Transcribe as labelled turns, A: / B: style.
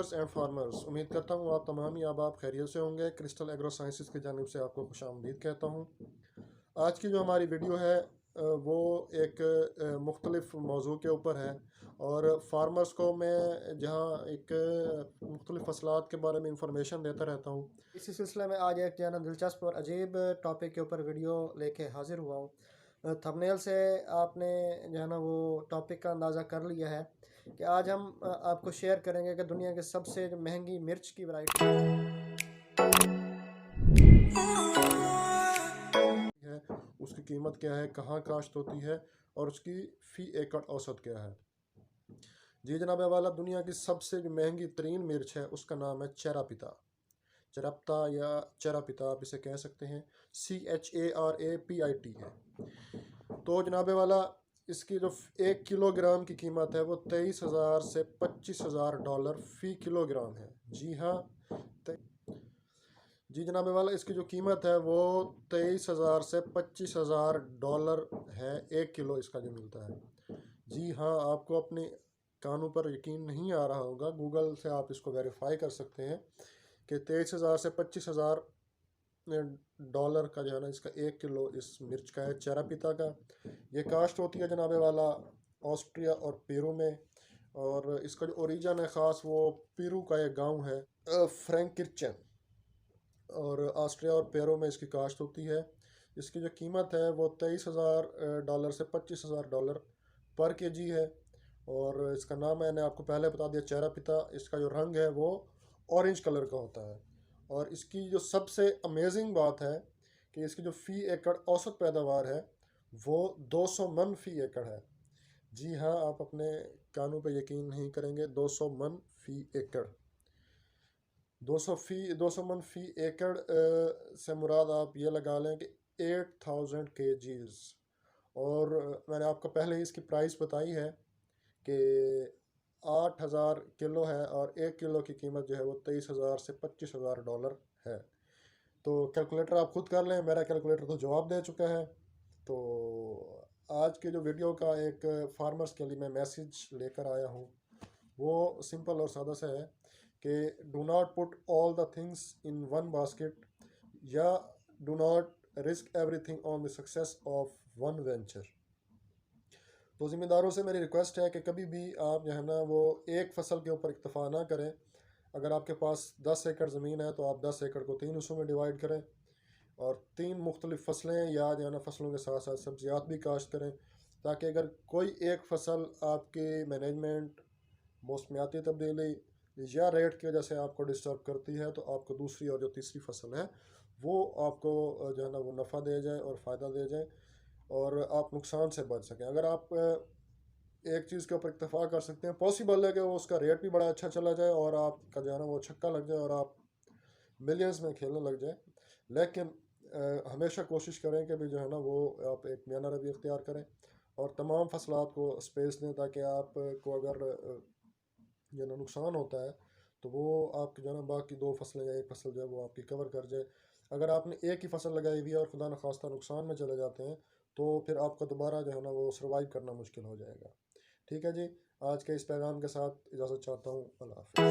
A: Viewers and farmers, उम्मीद करता हूँ आप तमाम ही आप खैरियत से होंगे। क्रिस्टल एग्रो साइंसेस की जानिब से आपको खुशामदीद कहता हूँ। आज की जो हमारी वीडियो है वो एक मुख्तलिफ मौजू के ऊपर है और फार्मर्स को मैं जहाँ एक मुख्तलिफ फसलात के बारे में इंफॉर्मेशन देता रहता हूँ, इसी सिलसिले में आज एक जो दिलचस्प और अजीब टॉपिक के ऊपर वीडियो लेके हाजिर हुआ हूँ। थंबनेल से आपने जो है ना वो टॉपिक का अंदाज़ा कर लिया है कि आज हम आपको शेयर करेंगे कि दुनिया की सबसे जो महंगी मिर्च की वैरायटी है उसकी कीमत क्या है, कहाँ काश्त होती है और उसकी फ़ी एकड़ औसत क्या है। जी जनाब वाला, दुनिया की सबसे जो महंगी तरीन मिर्च है उसका नाम है चेरापिता, चरप्ता या चेरापिता आप इसे कह सकते हैं। CHARAPIT है। तो जनाब वाला, इसकी जो 1 किलोग्राम की कीमत है वो 23,000 से $25,000 फ़ी किलोग्राम है। जी हाँ, जी जनाब वाला, इसकी जो कीमत है वो 23,000 से $25,000 है। 1 किलो इसका जो मिलता है। जी हाँ, आपको अपने कानों पर यकीन नहीं आ रहा होगा, गूगल से आप इसको वेरीफाई कर सकते हैं कि 23,000 से $25,000 का जो है ना इसका 1 किलो इस मिर्च का है, चेरापिता का। ये काश्त होती है जनाब वाला ऑस्ट्रिया और पेरू में, और इसका जो ओरिजिन है ख़ास वो पेरू का एक गांव है फ्रैंकिर्चन, और ऑस्ट्रिया और पेरू में इसकी काश्त होती है। इसकी जो कीमत है वो $23,000 से $25,000 पर केजी है। और इसका नाम मैंने आपको पहले बता दिया, चेरापिता। इसका जो रंग है वो ऑरेंज कलर का होता है। और इसकी जो सबसे अमेजिंग बात है कि इसकी जो फ़ी एकड़ औसत पैदावार है वो 200 मन फ़ी एकड़ है। जी हाँ, आप अपने कानों पर यकीन नहीं करेंगे, 200 मन फ़ी एकड़। 200 मन फ़ी एकड़ से मुराद आप ये लगा लें कि 8,000 kgs। और मैंने आपको पहले ही इसकी प्राइस बताई है कि 8,000 किलो है, और 1 किलो की कीमत जो है वो 23,000 से $25,000 है। तो कैलकुलेटर आप खुद कर लें, मेरा कैलकुलेटर तो जवाब दे चुका है। तो आज के जो वीडियो का एक फार्मर्स के लिए मैं मैसेज लेकर आया हूँ वो सिंपल और सादा सा है कि do not put all the things in one basket, या do not risk everything on the success of one venture. तो ज़िम्मेदारों से मेरी रिक्वेस्ट है कि कभी भी आप जो है ना वो एक फसल के ऊपर इक्तफा ना करें। अगर आपके पास 10 एकड़ ज़मीन है तो आप 10 एकड़ को 3 हिस्सों में डिवाइड करें और 3 मुख्तलिफ फसलें या जो है ना फसलों के साथ साथ सब्जियात भी काश्त करें, ताकि अगर कोई एक फसल आपकी मैनेजमेंट, मौसमियाती तब्दीली या रेट की वजह से आपको डिस्टर्ब करती है तो आपको दूसरी और जो तीसरी फसल है वो आपको जो है ना वो नफ़ा दे जाए और फ़ायदा दे जाए और आप नुकसान से बच सकें। अगर आप एक चीज़ के ऊपर इत्तेफाक कर सकते हैं, पॉसिबल है कि वो उसका रेट भी बड़ा अच्छा चला जाए और आपका जो है ना वो छक्का लग जाए और आप मिलियंस में खेलने लग जाए। लेकिन हमेशा कोशिश करें कि भी जो है ना वो आप एक मियाना रवैया इख्तियार करें और तमाम फसलात को स्पेस दें, ताकि आपको अगर जो ना नुकसान होता है तो वो आपकी जो है ना बाकी 2 फसलें या एक फसल जो है वो आपकी कवर कर जाए। अगर आपने एक ही फसल लगाई हुई है और खुदा न खास्ता नुकसान में चले जाते हैं तो फिर आपको दोबारा जो है ना वो सर्वाइव करना मुश्किल हो जाएगा। ठीक है जी, आज के इस पैगाम के साथ इजाज़त चाहता हूँ। अल्लाह हाफ़िज़।